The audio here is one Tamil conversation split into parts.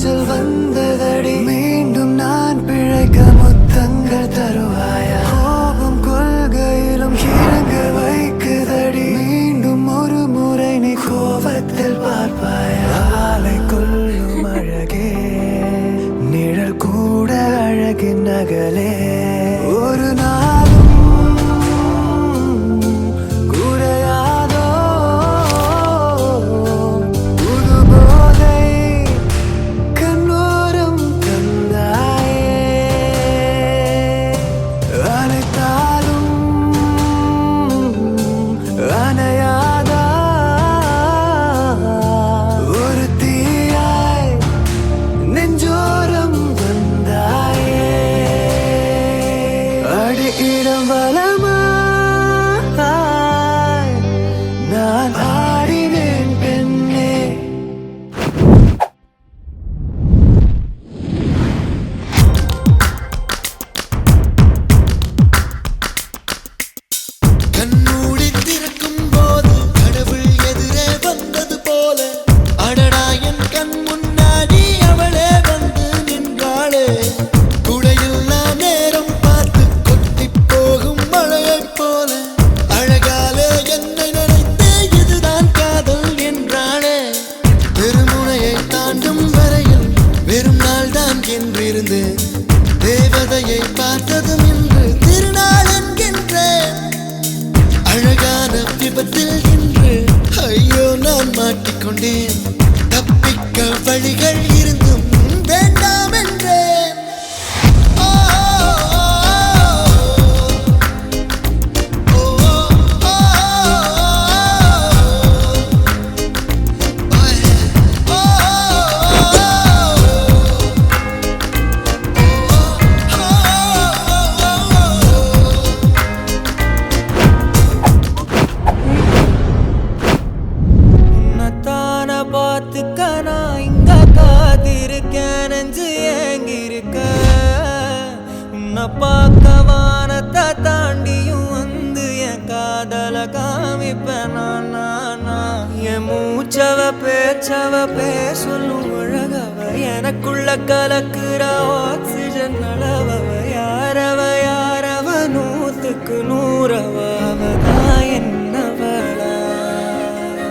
காய்ச்சல் வந்ததடி மீண்டும் நான் பிழைக்க முத்தங்கள் தருவாயா கோபம் கொள்கையிலும் இறங்க வைக்குதடி மீண்டும் ஒரு முறை நீ கோபத்தில் பார்ப்பாயா ஆலை கொள்ளும் அழகே நிழல் கூட அழகின் நகலே ஒரு நாளும் குறையாதோ புது போதை கண்ணோரம் தந்தாயே அனைத்தாலும் அணையாதா ஒரு தீயாய் நெஞ்சோரம் வந்தாயே அடியிடம் வலமாய் நான் ஆடினேன் பெண்ணே கண்மூடி திறக்கும் போது கடவுள் எதிரே வந்தது போல அடடா என் கண் முன்னாடி அவளே வந்து நின்றாளே குடையில்லா நேரம் பார்த்து கொட்டி போகும் மழையைப் போல அழகாலே என்னை நினைத்தே இதுதான் காதல் என்றாளே பெருமுனையை தாண்டும் வரையில் வெறும் நாள் தான் என்றிருந்தேன் தேவதையை பார்த்ததும் இன்று திருநாள் என்கின்றேன் அழகான விபத்தில் இன்று ஐயோ நான் மாட்டிக்கொண்டேன் தப்பிக்க வழிகள் இருந்தும் வேண்டாம் என்றேன் ஓ, ஓ, ஓ, உன்னைத்தான பார்த்துக்க நான் இங்க காத்திருக்கேன் நெஞ்சு ஏங்கிருக்க உன்னை பார்க்க வானத்தை தாண்டியும் வந்து என் காதல காமிப்பேன் நான் என் மூச்சவ பேச்சவ பேர் சொல்லும் அழகவ எனக்குள்ள கலக்குற ஆக்சிஜன் அளவவ யாரவ நூத்துக்கு நூறவ அவதான் என்னவளா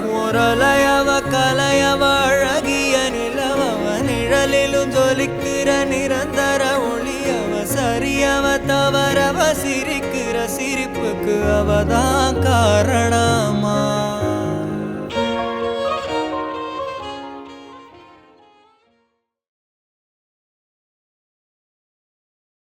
முரலையவ கலையவ அழகிய நிலவவ நிழலிலும் ஜொலிக்கிற நிரந்தர ஒளியவ சரியவ தவறவ சிரிக்கிற சிரிப்புக்கு அவதான் காரணம்